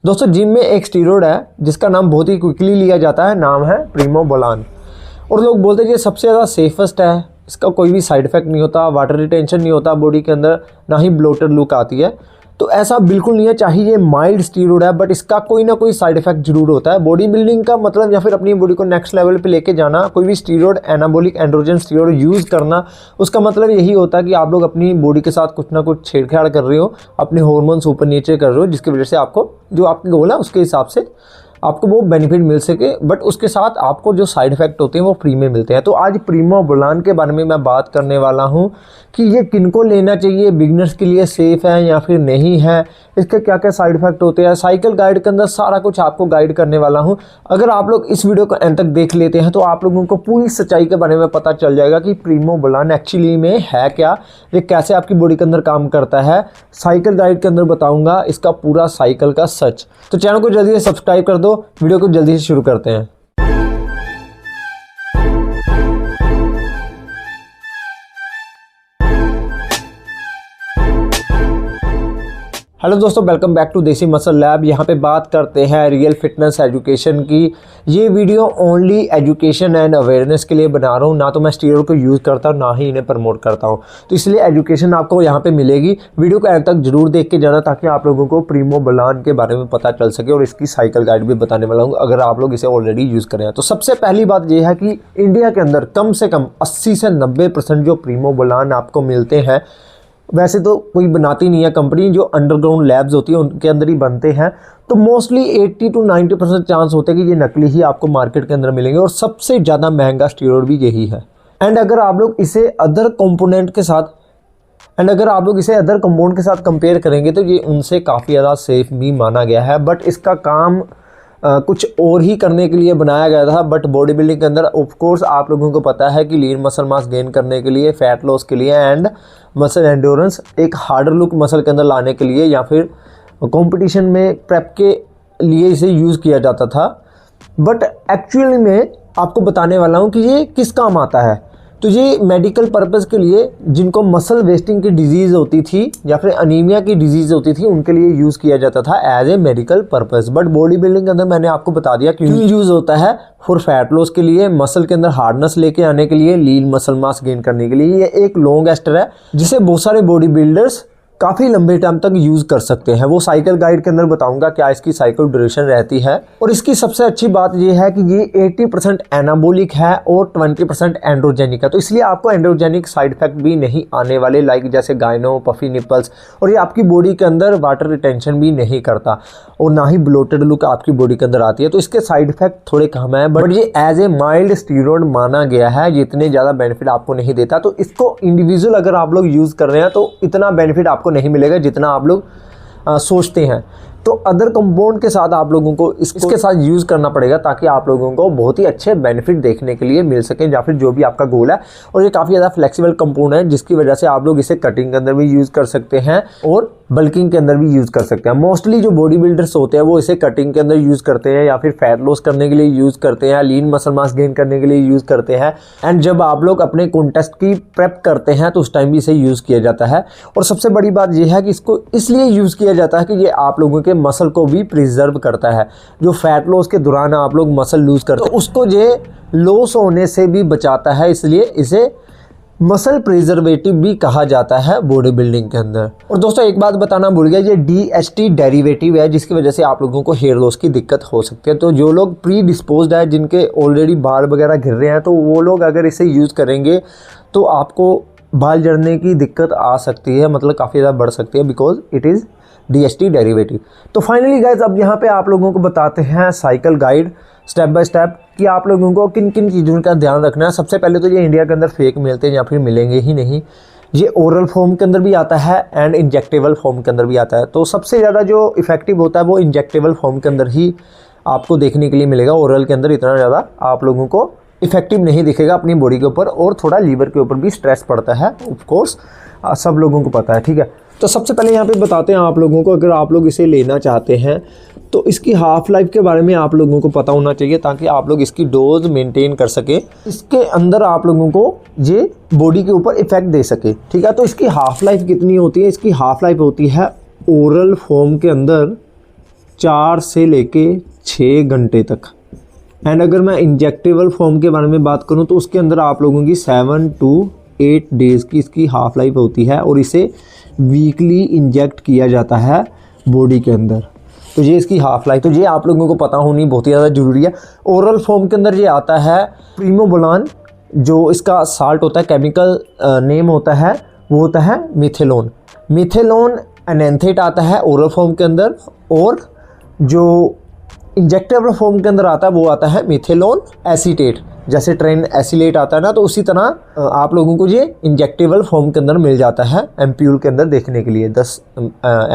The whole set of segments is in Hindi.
दोस्तों जिम में एक स्टीरॉयड है जिसका नाम बहुत ही क्विकली लिया जाता है, नाम है प्रीमोबोलान। और लोग बोलते हैं ये सबसे ज़्यादा सेफेस्ट है, इसका कोई भी साइड इफेक्ट नहीं होता, वाटर रिटेंशन नहीं होता बॉडी के अंदर, ना ही ब्लोटेड लुक आती है। तो ऐसा बिल्कुल नहीं है, चाहे ये माइल्ड स्टीरॉयड है बट इसका कोई ना कोई साइड इफेक्ट जरूर होता है। बॉडी बिल्डिंग का मतलब या फिर अपनी बॉडी को नेक्स्ट लेवल पे लेके जाना, कोई भी steroid, anabolic androgen steroid use करना, उसका मतलब यही होता है कि आप लोग अपनी बॉडी के साथ कुछ ना कुछ छेड़छाड़ कर रहे हो, अपने हार्मोन्स ऊपर नीचे कर रहे हो, जिसकी वजह से आपको जो आपकी गोल है उसके हिसाब से आपको वो बेनिफिट मिल सके, बट उसके साथ आपको जो साइड इफेक्ट होते हैं वो फ्री में मिलते हैं। तो आज प्रीमोबोलान के बारे में मैं बात करने वाला हूँ कि ये किनको लेना चाहिए, बिगनर्स के लिए सेफ़ है या फिर नहीं है, इसके क्या क्या साइड इफेक्ट होते हैं। साइकिल गाइड के अंदर सारा कुछ आपको गाइड करने वाला हूँ। अगर आप लोग इस वीडियो को एंड तक देख लेते हैं तो आप लोगों को पूरी सच्चाई के बारे में पता चल जाएगा कि प्रीमोबोलान एक्चुअली में है क्या, ये कैसे आपकी बॉडी के अंदर काम करता है। साइकिल गाइड के अंदर बताऊँगा इसका पूरा साइकिल का सच। तो चैनल को जल्दी से सब्सक्राइब कर दो, वीडियो को जल्दी से शुरू करते हैं। हेलो दोस्तों, वेलकम बैक टू देसी मसल लैब। यहाँ पे बात करते हैं रियल फिटनेस एजुकेशन की। ये video only education and awareness के लिए बना रहा हूँ, ना तो मैं स्टीरॉयड को यूज़ करता हूँ ना ही इन्हें प्रमोट करता हूँ। तो इसलिए एजुकेशन आपको यहाँ पे मिलेगी। वीडियो को एंड तक जरूर देख के जाना ताकि आप लोगों को प्रीमोबोलान के बारे में पता चल सके, और इसकी साइकिल गाइड भी बताने वाला हूँ अगर आप लोग इसे ऑलरेडी यूज़ करें। तो सबसे पहली बात यह है कि इंडिया के अंदर कम से कम 80 से 90% जो प्रीमोबोलान आपको मिलते हैं, वैसे तो कोई बनाती नहीं है कंपनी, जो अंडरग्राउंड लैब्स होती है उनके अंदर ही बनते हैं। तो मोस्टली 80 to 90% चांस होते हैं कि ये नकली ही आपको मार्केट के अंदर मिलेंगे, और सबसे ज़्यादा महंगा स्टीरॉयड भी यही है। एंड अगर आप लोग इसे अदर कंपोनेंट के साथ कंपाउंड के साथ कंपेयर करेंगे तो ये उनसे काफ़ी ज़्यादा सेफ भी माना गया है। बट इसका काम कुछ और ही करने के लिए बनाया गया था। बट बॉडी बिल्डिंग के अंदर ऑफ कोर्स आप लोगों को पता है कि लीन मसल मास गेन करने के लिए, फैट लॉस के लिए एंड मसल एंड्योरेंस, एक हार्डर लुक मसल के अंदर लाने के लिए या फिर कंपटीशन में प्रेप के लिए इसे यूज़ किया जाता था। बट एक्चुअली में आपको बताने वाला हूँ कि ये किस काम आता है। तो ये मेडिकल पर्पज़ के लिए, जिनको मसल वेस्टिंग की डिजीज़ होती थी या फिर अनीमिया की डिजीज़ होती थी, उनके लिए यूज़ किया जाता था as a medical purpose. But body building के अंदर मैंने आपको बता दिया क्यों यूज़ होता है, फॉर फैट लॉस के लिए, मसल के अंदर हार्डनेस लेके आने के लिए, लीन मसल मास गेन करने के लिए। ये एक लॉन्ग एस्टर है जिसे बहुत सारे बॉडी बिल्डर्स काफ़ी लंबे टाइम तक यूज़ कर सकते हैं। वो साइकिल गाइड के अंदर बताऊंगा क्या इसकी साइकिल ड्यूरेशन रहती है। और इसकी सबसे अच्छी बात ये है कि ये 80% एनाबोलिक है और 20% एंड्रोजेनिक है। तो इसलिए आपको एंड्रोजेनिक साइड इफेक्ट भी नहीं आने वाले, लाइक जैसे गायनो, पफी निपल्स। और ये आपकी बॉडी के अंदर वाटर रिटेंशन भी नहीं करता और ना ही ब्लोटेड लुक आपकी बॉडी के अंदर आती है। तो इसके साइड इफेक्ट थोड़े कम है, बट ये एज ए माइल्ड स्टीरॉयड माना गया है, ये इतने ज़्यादा बेनिफिट आपको नहीं देता। तो इसको इंडिविजुअल अगर आप लोग यूज़ कर रहे हैं तो इतना बेनिफिट आपको नहीं मिलेगा जितना आप लोग सोचते हैं। तो अदर कंपाउंड के साथ आप लोगों को इसके साथ यूज़ करना पड़ेगा ताकि आप लोगों को बहुत ही अच्छे बेनिफिट देखने के लिए मिल सके, या फिर जो भी आपका गोल है। और ये काफ़ी ज़्यादा फ्लेक्सिबल कंपाउंड है जिसकी वजह से आप लोग इसे कटिंग के अंदर भी यूज़ कर सकते हैं और बल्किंग के अंदर भी यूज़ कर सकते हैं। मोस्टली जो बॉडी बिल्डर्स होते हैं वो इसे कटिंग के अंदर यूज़ करते हैं या फिर फैट लॉस करने के लिए यूज़ करते हैं, लीन मसल मास गेन करने के लिए यूज़ करते हैं। एंड जब आप लोग अपने कॉन्टेस्ट की प्रेप करते हैं तो उस टाइम भी इसे यूज़ किया जाता है। और सबसे बड़ी बात यह है कि इसको इसलिए यूज़ किया जाता है कि ये आप लोगों के मसल को भी प्रिजर्व करता है। जो फैट लॉस के दौरान आप लोग मसल लूज करते हैं तो उसको ये लॉस होने से भी बचाता है, इसलिए इसे मसल प्रिजर्वेटिव भी कहा जाता है बॉडी बिल्डिंग के अंदर। और दोस्तों एक बात बताना भूल गया, ये DHT डेरिवेटिव है जिसकी वजह से आप लोगों को हेयर लॉस की दिक्कत हो सकती है। तो जो लोग प्री डिस्पोज्ड है, जिनके ऑलरेडी बाल वगैरह गिर रहे हैं, तो वो लोग अगर इसे यूज़ करेंगे तो आपको बाल झड़ने की दिक्कत आ सकती है, मतलब काफ़ी ज़्यादा बढ़ सकती है, because it is DHT derivative. तो फाइनली गाइज अब यहाँ पे आप लोगों को बताते हैं cycle guide step by step कि आप लोगों को किन किन चीज़ों का ध्यान रखना है। सबसे पहले तो ये इंडिया के अंदर फेक मिलते हैं या फिर मिलेंगे ही नहीं। ये ओरल फॉर्म के अंदर भी आता है एंड इंजेक्टेबल फॉर्म के अंदर भी आता है। तो सबसे ज़्यादा जो इफेक्टिव होता है वो इंजेक्टेबल फॉर्म के अंदर ही आपको देखने के लिए मिलेगा। ओरल के अंदर इतना ज़्यादा आप लोगों को इफेक्टिव नहीं दिखेगा अपनी बॉडी के ऊपर, और थोड़ा लीवर के ऊपर भी स्ट्रेस पड़ता है, ऑफ कोर्स सब लोगों को पता है, ठीक है। तो सबसे पहले यहाँ पे बताते हैं आप लोगों को, अगर आप लोग इसे लेना चाहते हैं तो इसकी हाफ लाइफ के बारे में आप लोगों को पता होना चाहिए ताकि आप लोग इसकी डोज मेंटेन कर सके, इसके अंदर आप लोगों को ये बॉडी के ऊपर इफेक्ट दे सके, ठीक है। तो इसकी हाफ लाइफ कितनी होती है? इसकी हाफ लाइफ होती है ओरल फॉर्म के अंदर 4 से लेके 6 घंटे तक। एंड अगर मैं इंजेक्टेबल फॉर्म के बारे में बात करूं तो उसके अंदर आप लोगों की 7 to 8 डेज़ की इसकी हाफ लाइफ होती है और इसे वीकली इंजेक्ट किया जाता है बॉडी के अंदर। तो ये इसकी हाफ लाइफ, तो ये आप लोगों को पता होनी बहुत ही ज़्यादा ज़रूरी है। ओरल फॉर्म के अंदर ये आता है प्रीमोबोलान, जो इसका साल्ट होता है, केमिकल नेम होता है वो होता है मिथेलोन। मिथेलोन एनेंथेट आता है ओरल फॉर्म के अंदर, और जो इंजेक्टेबल फॉर्म के अंदर आता है वो आता है मिथेलोन एसीटेट। जैसे ट्रेन एसिलेट आता है ना, तो उसी तरह आप लोगों को ये इंजेक्टेबल फॉर्म के अंदर मिल जाता है एम्प्यूल के अंदर देखने के लिए। 10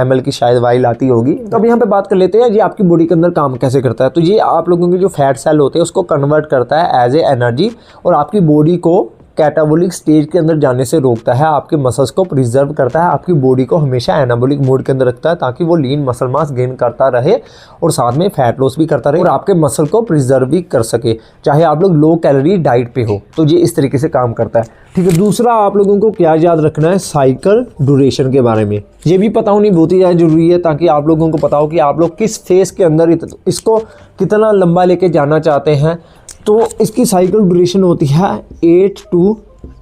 ml की शायद वाइल आती होगी। तो अब यहाँ पे बात कर लेते हैं ये आपकी बॉडी के अंदर काम कैसे करता है। तो ये आप लोगों के जो फैट सेल होते हैं उसको कन्वर्ट करता है एज ए एनर्जी और आपकी बॉडी को कैटाबोलिक स्टेज के अंदर जाने से रोकता है, आपके मसल्स को प्रिजर्व करता है, आपकी बॉडी को हमेशा एनाबोलिक मोड के अंदर रखता है ताकि वो लीन मसल मास गेन करता रहे और साथ में फैट लॉस भी करता रहे और आपके मसल को प्रिजर्व भी कर सके, चाहे आप लोग लो कैलोरी डाइट पे हो। तो ये इस तरीके से काम करता है। ठीक है, दूसरा आप लोगों को क्या याद रखना है, साइकिल ड्यूरेशन के बारे में ये भी पता होनी बहुत ही ज़्यादा जरूरी है, ताकि आप लोगों को पता हो कि आप लोग किस फेज के अंदर इसको कितना लंबा लेके जाना चाहते हैं। तो इसकी साइकिल ड्यूरेशन होती है 8 to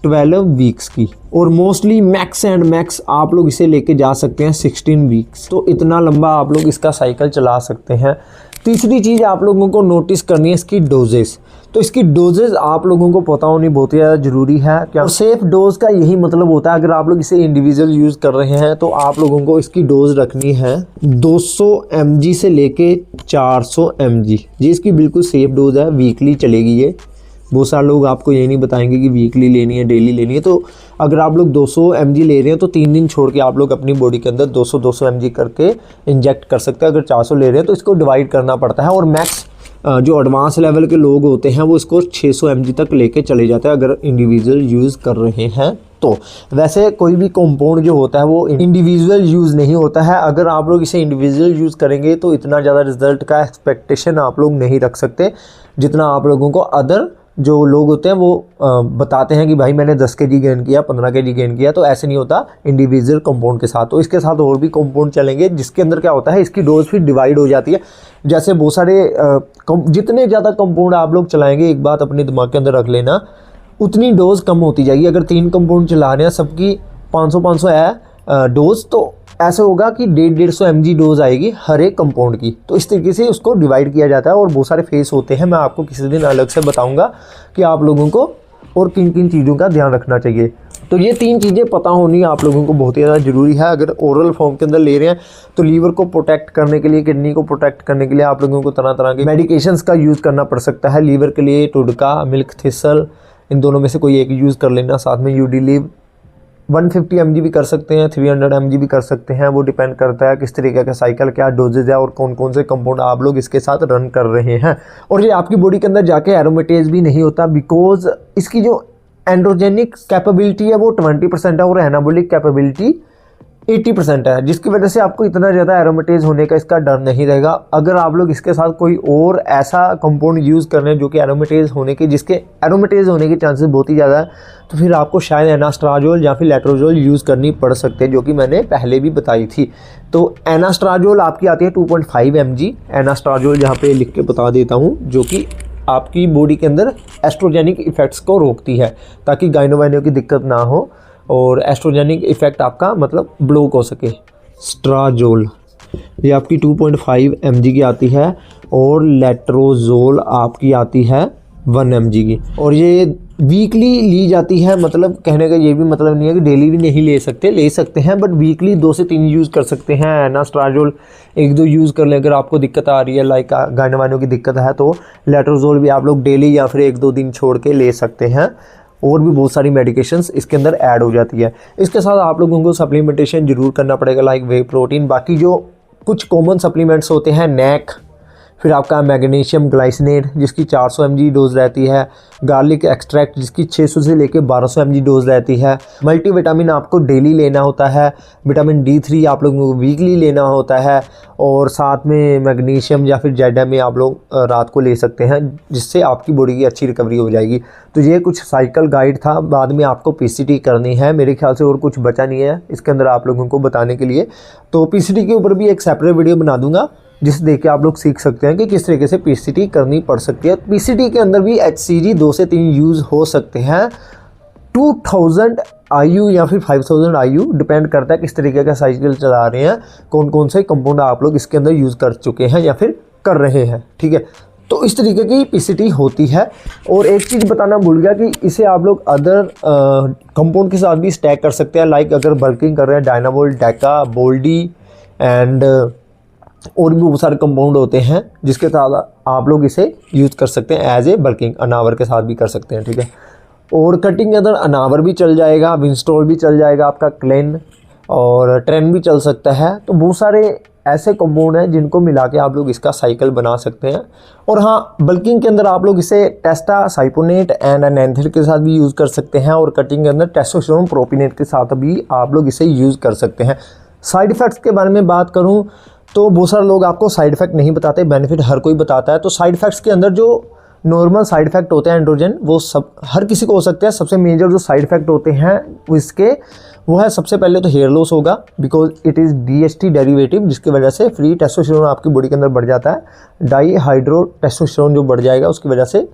12 वीक्स की, और मोस्टली मैक्स एंड मैक्स आप लोग इसे लेके जा सकते हैं 16 वीक्स। तो इतना लंबा आप लोग इसका साइकिल चला सकते हैं। तीसरी चीज़ आप लोगों को नोटिस करनी है इसकी डोजेस। तो इसकी डोजेज आप लोगों को पता होनी बहुत ही ज़्यादा ज़रूरी है। क्या सेफ डोज का यही मतलब होता है, अगर आप लोग इसे इंडिविजुअल यूज़ कर रहे हैं तो आप लोगों को इसकी डोज रखनी है 200 mg से लेके 400 mg। ये इसकी बिल्कुल सेफ डोज है, वीकली चलेगी ये। बहुत सारे लोग आपको ये नहीं बताएंगे कि वीकली लेनी है, डेली लेनी है। तो अगर आप लोग 200 mg ले रहे हैं तो 3 दिन छोड़ के आप लोग अपनी बॉडी के अंदर 200 mg करके इंजेक्ट कर सकते हैं। अगर 400 ले रहे हैं तो इसको डिवाइड करना पड़ता है, और मैक्स जो एडवांस लेवल के लोग होते हैं वो इसको 600 mg तक लेके चले जाते हैं अगर इंडिविजुअल यूज़ कर रहे हैं। तो वैसे कोई भी कंपाउंड जो होता है वो इंडिविजुअल यूज़ नहीं होता है। अगर आप लोग इसे इंडिविजुअल यूज़ करेंगे तो इतना ज़्यादा रिजल्ट का एक्सपेक्टेशन आप लोग नहीं रख सकते जितना आप लोगों को अदर जो लोग होते हैं वो बताते हैं कि भाई मैंने 10 kg गेन किया, 15 kg गेन किया। तो ऐसे नहीं होता इंडिविजुअल कंपाउंड के साथ। तो इसके साथ और भी कंपाउंड चलेंगे जिसके अंदर क्या होता है, इसकी डोज फिर डिवाइड हो जाती है। जैसे बहुत सारे जितने ज़्यादा कंपाउंड आप लोग चलाएंगे, एक बात अपने दिमाग के अंदर रख लेना, उतनी डोज कम होती जाएगी। अगर 3 कंपाउंड चला रहे हैं, सबकी 500 है डोज, तो ऐसा होगा कि 150 mg डोज आएगी हर एक कंपाउंड की। तो इस तरीके से उसको डिवाइड किया जाता है, और बहुत सारे फेस होते हैं। मैं आपको किसी दिन अलग से बताऊंगा कि आप लोगों को और किन किन चीज़ों का ध्यान रखना चाहिए। तो ये 3 चीज़ें पता होनी आप लोगों को बहुत ही ज़्यादा ज़रूरी है। अगर ओरल फॉर्म के अंदर ले रहे हैं तो लीवर को प्रोटेक्ट करने के लिए, किडनी को प्रोटेक्ट करने के लिए आप लोगों को तरह तरह के मेडिकेशंस का यूज़ करना पड़ सकता है। लीवर के लिए टुडका, मिल्क थिसल, इन दोनों में से कोई एक यूज़ कर लेना। साथ में यूडिलिव 150 mg भी कर सकते हैं, 300 mg भी कर सकते हैं। वो डिपेंड करता है किस तरीके का साइकिल, क्या डोजेज है और कौन कौन से कंपाउंड आप लोग इसके साथ रन कर रहे हैं। और ये आपकी बॉडी के अंदर जाके एरोमेटेज भी नहीं होता, बिकॉज इसकी जो एंड्रोजेनिक कैपेबिलिटी है वो 20% है और एनाबोलिक कैपेबिलिटी 80% है, जिसकी वजह से आपको इतना ज़्यादा एरोमेटेज होने का इसका डर नहीं रहेगा। अगर आप लोग इसके साथ कोई और ऐसा कंपाउंड यूज़ कर रहे हैं जो कि एरोमेटेज होने के चांसेस बहुत ही ज़्यादा है, तो फिर आपको शायद एनास्ट्राजोल या फिर लेट्रोजोल यूज़ करनी पड़ सकती है, जो कि मैंने पहले भी बताई थी। तो एनास्ट्राजोल आपकी आती है 2.5 mg। एनास्ट्राजोल यहाँ पे लिख के बता देता हूँ, जो कि आपकी बॉडी के अंदर एस्ट्रोजेनिक इफ़ेक्ट्स को रोकती है ताकि गाइनो की दिक्कत ना हो और एस्ट्रोजेनिक इफ़ेक्ट आपका मतलब ब्लॉक हो सके। स्ट्राजोल ये आपकी 2.5 mg की आती है, और लेट्रोजोल आपकी आती है 1 mg की, और ये वीकली ली जाती है। मतलब कहने का ये भी मतलब नहीं है कि डेली भी नहीं ले सकते हैं, बट वीकली 2 से 3 यूज़ कर सकते हैं। एनास्ट्राजोल 1-2 यूज़ कर लें अगर आपको दिक्कत आ रही है, लाइक गाइनो की दिक्कत है, तो लेट्रोजोल भी आप लोग डेली या फिर 1-2 दिन छोड़ के ले सकते हैं। और भी बहुत सारी मेडिकेशंस इसके अंदर ऐड हो जाती है। इसके साथ आप लोगों को सप्लीमेंटेशन ज़रूर करना पड़ेगा, लाइक वे प्रोटीन। बाकी जो कुछ कॉमन सप्लीमेंट्स होते हैं, नैक, फिर आपका मैग्नीशियम ग्लाइसिनेट जिसकी 400 mg डोज रहती है, गार्लिक एक्सट्रैक्ट जिसकी 600 से लेकर 1200 mg डोज रहती है। मल्टीविटामिन आपको डेली लेना होता है, विटामिन D3 आप लोगों को वीकली लेना होता है, और साथ में मैग्नीशियम या फिर जेडएम आप लोग रात को ले सकते हैं, जिससे आपकी बॉडी की अच्छी रिकवरी हो जाएगी। तो ये कुछ साइकिल गाइड था। बाद में आपको PCT करनी है, मेरे ख्याल से और कुछ बचा नहीं है इसके अंदर आप लोगों को बताने के लिए। तो PCT के ऊपर भी एक सेपरेट वीडियो बना दूंगा, जिसे देख के आप लोग सीख सकते हैं कि किस तरीके से पीसीटी करनी पड़ सकती है। पीसीटी के अंदर भी HCG 2 से 3 यूज़ हो सकते हैं। 2000 IU या फिर 5000 IU डिपेंड करता है किस तरीके का साइकिल चला रहे हैं, कौन कौन से कंपाउंड आप लोग इसके अंदर यूज़ कर चुके हैं या फिर कर रहे हैं, ठीक है। तो इस तरीके की पीसीटी होती है। और एक चीज़ बताना भूल गया कि इसे आप लोग अदर कंपाउंड के साथ भी स्टैक कर सकते हैं। लाइक अगर बल्किंग कर रहे हैं डायनावोल्ट, डेका, बोल्डी एंड और भी बहुत सारे कंपाउंड होते हैं जिसके साथ आप लोग इसे यूज़ कर सकते हैं एज ए बल्किंग। अनावर के साथ भी कर सकते हैं, ठीक है। और कटिंग के अंदर अनावर भी चल जाएगा, विंस्टॉल भी चल जाएगा, आपका क्लेन और ट्रेन भी चल सकता है। तो बहुत सारे ऐसे कंपाउंड हैं जिनको मिला के आप लोग इसका साइकिल बना सकते हैं। और हाँ, बल्किंग के अंदर आप लोग इसे टेस्टा, साइपोनेट एंड एनेंथिल के साथ भी यूज़ कर सकते हैं। और कटिंग के अंदर टेस्टोस्टेरोन, प्रोपिनेट के साथ भी आप लोग इसे यूज़ कर सकते हैं। साइड इफ़ेक्ट्स के बारे में बात करूँ तो बहुत सारे लोग आपको साइड इफ़ेक्ट नहीं बताते, बेनिफिट हर कोई बताता है। तो साइड इफ़ेक्ट्स के अंदर जो नॉर्मल साइड इफ़ेक्ट होते हैं एंड्रोजन, वो सब हर किसी को हो सकते हैं। सबसे मेजर जो साइड इफ़ेक्ट होते हैं वो है सबसे पहले तो हेयर लॉस होगा, because it is DHT derivative, जिसकी वजह से फ्री टेस्टोस्टेरोन आपकी बॉडी के अंदर बढ़ जाता है। डाई हाइड्रो टेस्टोस्टेरोन जो बढ़ जाएगा उसकी वजह से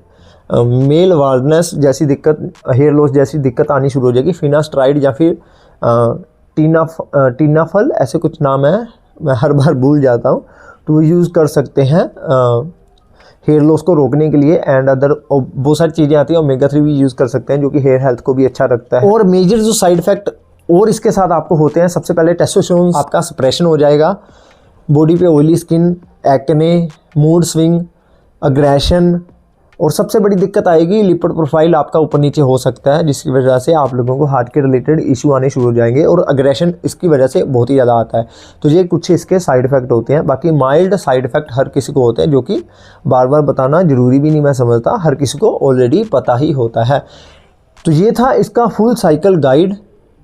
मेल वार्डनेस जैसी दिक्कत, हेयर लॉस जैसी दिक्कत आनी शुरू हो जाएगी। फिनास्ट्राइड या फिर टीनाफल ऐसे कुछ नाम है, मैं हर बार भूल जाता हूँ। तो वो यूज़ कर सकते हैं हेयर लॉस को रोकने के लिए। एंड अदर बहुत सारी चीज़ें आती हैं, ओमेगा 3 भी यूज़ कर सकते हैं जो कि हेयर हेल्थ को भी अच्छा रखता है। और मेजर जो साइड इफेक्ट और इसके साथ आपको होते हैं, सबसे पहले टेस्टोस्टेरोन आपका सप्रेशन हो जाएगा, बॉडी पे oily skin, acne, mood swing, aggression, और सबसे बड़ी दिक्कत आएगी लिपिड प्रोफाइल आपका ऊपर नीचे हो सकता है, जिसकी वजह से आप लोगों को हार्ट के रिलेटेड इशू आने शुरू हो जाएंगे। और अग्रेशन इसकी वजह से बहुत ही ज़्यादा आता है। तो ये कुछ इसके साइड इफ़ेक्ट होते हैं। बाकी माइल्ड साइड इफ़ेक्ट हर किसी को होते हैं, जो कि बार बार बताना ज़रूरी भी नहीं, मैं समझता हर किसी को ऑलरेडी पता ही होता है। तो ये था इसका फुल साइकिल गाइड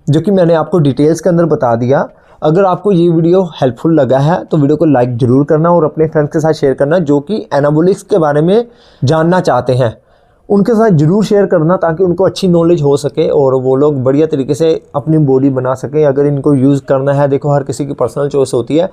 जो कि मैंने आपको डिटेल्स के अंदर बता दिया। अगर आपको ये वीडियो हेल्पफुल लगा है तो वीडियो को लाइक ज़रूर करना और अपने फ्रेंड्स के साथ शेयर करना जो कि एनाबॉलिक्स के बारे में जानना चाहते हैं, उनके साथ ज़रूर शेयर करना ताकि उनको अच्छी नॉलेज हो सके और वो लोग बढ़िया तरीके से अपनी बॉडी बना सकें। अगर इनको यूज़ करना है, देखो हर किसी की पर्सनल चॉइस होती है,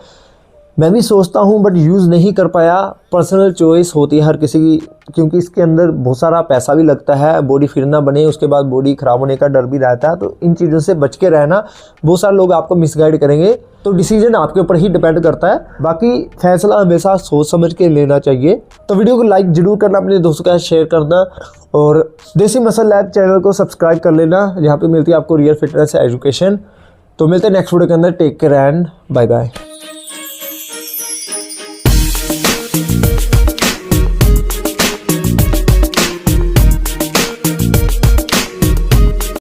मैं भी सोचता हूँ बट यूज़ नहीं कर पाया, पर्सनल चॉइस होती है हर किसी की, क्योंकि इसके अंदर बहुत सारा पैसा भी लगता है, बॉडी फिर ना बने, उसके बाद बॉडी ख़राब होने का डर भी रहता है। तो इन चीज़ों से बच के रहना, बहुत सारे लोग आपको मिसगाइड करेंगे, तो डिसीजन आपके ऊपर ही डिपेंड करता है। बाकी फैसला हमेशा सोच समझ के लेना चाहिए। तो वीडियो को लाइक ज़रूर करना, अपने दोस्तों के साथ शेयर करना और देसी मसल लैब चैनल को सब्सक्राइब कर लेना, जहाँ पर मिलती है आपको रियल फिटनेस एजुकेशन। तो मिलते हैं नेक्स्ट वीडियो के अंदर। Take care and bye bye.